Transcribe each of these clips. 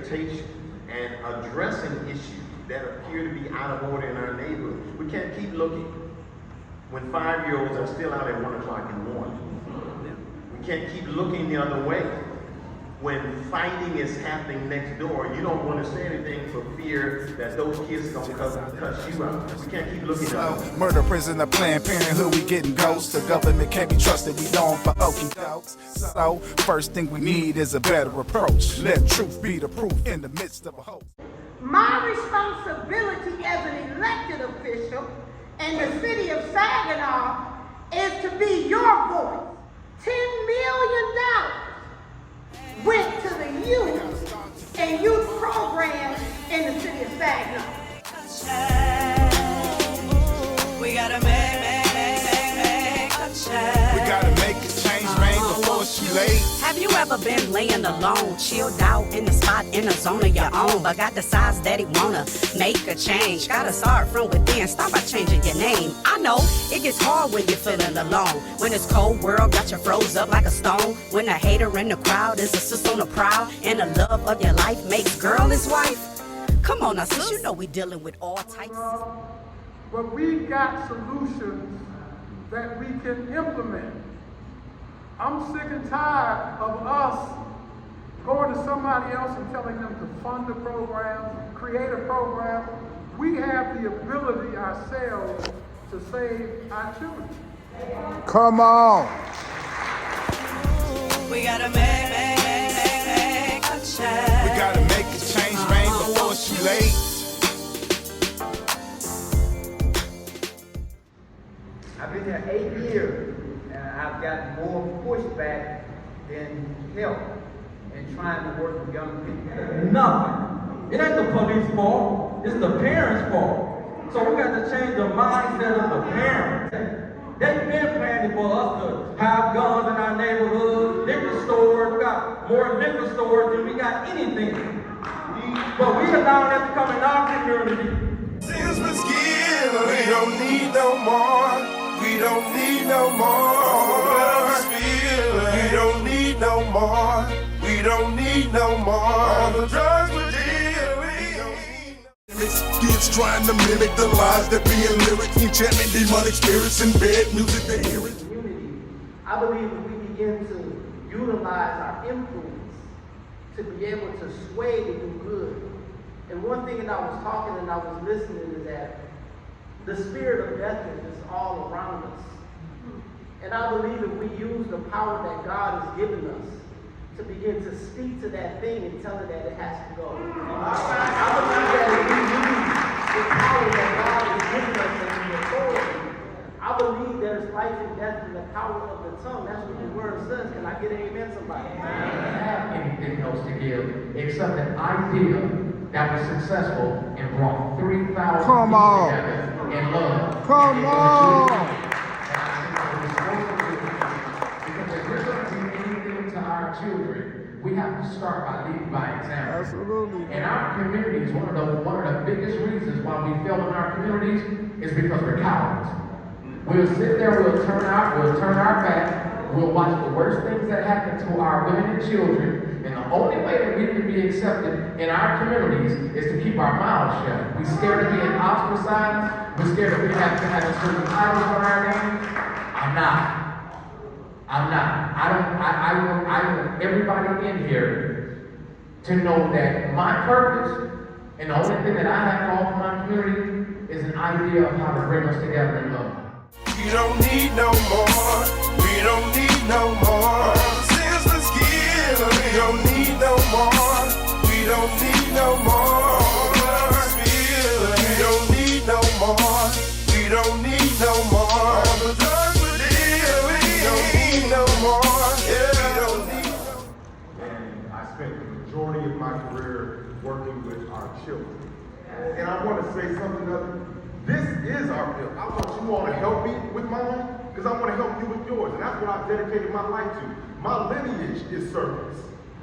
visitation and addressing issues that appear to be out of order in our neighborhood. We can't keep looking when 5-year-olds are still out at 1 o'clock in the morning. We can't keep looking the other way when fighting is happening next door. You don't want to say anything for fear that those kids don't cuss you out. We can't keep looking at them. Murder, prison, or Planned Parenthood, we getting ghosts. The government can't be trusted, we known for okie dokes. So, first thing we need is a better approach. Let truth be the proof in the midst of a hoax. My responsibility as an elected official in the city of Saginaw is to be your voice. $10 million went to the youth and youth programs in the city of Saginaw. We gotta make a change. We gotta make a change, man, before it's too late. Have you ever been laying alone, chilled out in the spot in a zone of your own, but got decides that he wanna make a change? Gotta start from within, start by changing your name. I know it gets hard when you're feeling alone, when this cold world got you froze up like a stone, when a hater in the crowd is a sis on the prowl, and the love of your life makes girl his wife. Come on now, sis, you know we dealing with all types. But we got solutions that we can implement. I'm sick and tired of us going to somebody else and telling them to fund a program, create a program. We have the ability ourselves to save our children. Come on. We gotta make a change. We gotta make a change, man, before it's too late. I've been here 8 years, and I've gotten more pushback than help in trying to work with young people. Nothing. It ain't the police fault, it's the parents' fault. So we got to change the mindset of the parents. They've been planning for us to have guns in our neighborhoods, liquor stores. We got more liquor stores than we got anything. But we allow that to come in our community. Since we're scared, we don't need no more. We don't need no more. We don't need no more. We don't need no more. All the drugs we're dealing. Kids trying to mimic the lies that be in lyrics, enchantment, demonic spirits, and bad music they hear it. Community, I believe if we begin to utilize our influence to be able to sway to do good. And one thing that I was talking and I was listening is that the spirit of death is all around us. And I believe if we use the power that God has given us to begin to speak to that thing and tell it that it has to go. I believe that if we use the power that God has given us and the authority, I believe there's life and death in the power of the tongue. That's what the word says. Can I get an amen, somebody? I don't have anything else to give except an idea that was successful and brought 3,000 people together in love. Come on. Because if we're going to do anything to our children, we have to start by leading by example. Absolutely. In our communities, one of the biggest reasons why we fail in our communities is because we're cowards. We'll sit there, we'll turn our back, we'll watch the worst things that happen to our women and children, and the only way that we can be accepted in our communities is to keep our mouths shut. We're scared of being ostracized, we're scared of having certain titles on our name. I'm not. I want everybody in here to know that my purpose and the only thing that I have to offer my community is an idea of how to bring us together in love. We don't need no more. We don't need no more. Senseless guilt. We don't need no more. We don't need no more. We don't need no more. We don't need no more. All the drugs we're dealing. We don't need no more. Yeah. We don't need no more. And I spent the majority of my career working with our children. And I want to say something other. This is our field. I want you all to help me with mine, because I want to help you with yours. And that's what I've dedicated my life to. My lineage is service.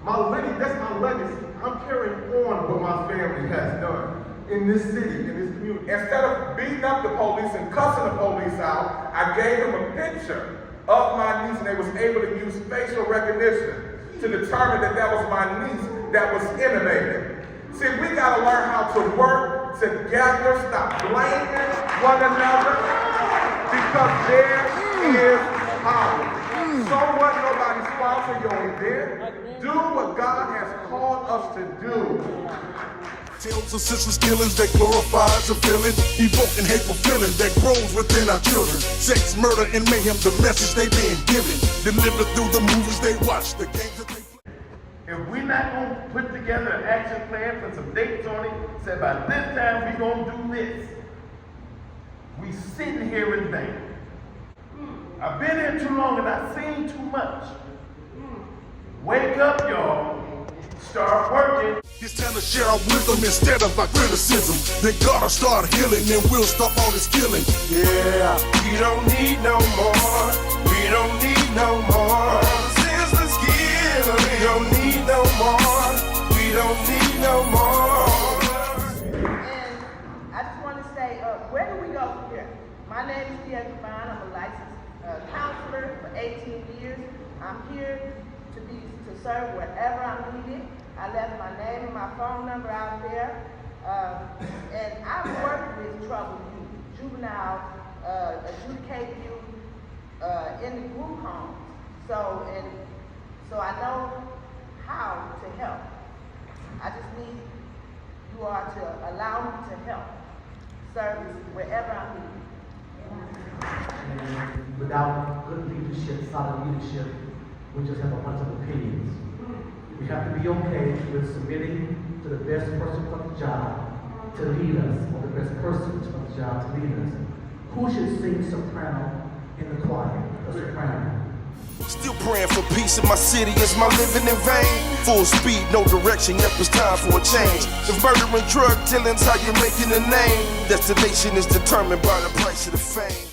That's my legacy. I'm carrying on what my family has done in this city, in this community. Instead of beating up the police and cussing the police out, I gave them a picture of my niece, and they was able to use facial recognition to determine that that was my niece that was innovative. See, we gotta learn how to work together, stop blaming one another, because there is power. So what? Nobody sponsor your event. Do what God has called us to do. Tales of senseless killings that glorifies a feeling, evoking hateful feeling that grows within our children. Sex, murder, and mayhem, the message they being given, delivered through the movies they watch, the games that they play. If we're not going to put together an action plan, put some dates on it, say by this time we're going to do this, we sitting here in vain. I've been here too long and I've seen too much. Wake up, y'all. Start working. It's time to share our wisdom instead of our criticism. Then God will start healing and we'll stop all this killing. Yeah, we don't need no more. We don't need no more. Senseless killing. We don't need no more. We don't need no more. And I just want to say, where do we go from here? My name is Tia Devine. I'm a licensed counselor for 18 years. I'm here to serve wherever I'm needed. I left my name and my phone number out there. And I've worked with troubled youth, juvenile, adjudicated youth in the group homes. So I know how to help. I just need you all to allow me to help service wherever I'm needed. And without good leadership, solid leadership, we just have a bunch of opinions. We have to be okay with submitting to the best person for the job to lead us, or the best persons for the job to lead us. Who should sing soprano in the choir? A soprano. Still praying for peace in my city. Is my living in vain? Full speed, no direction, yep, it's time for a change. If murder and drug dealing's how you're making a name, destination is determined by the price of the fame.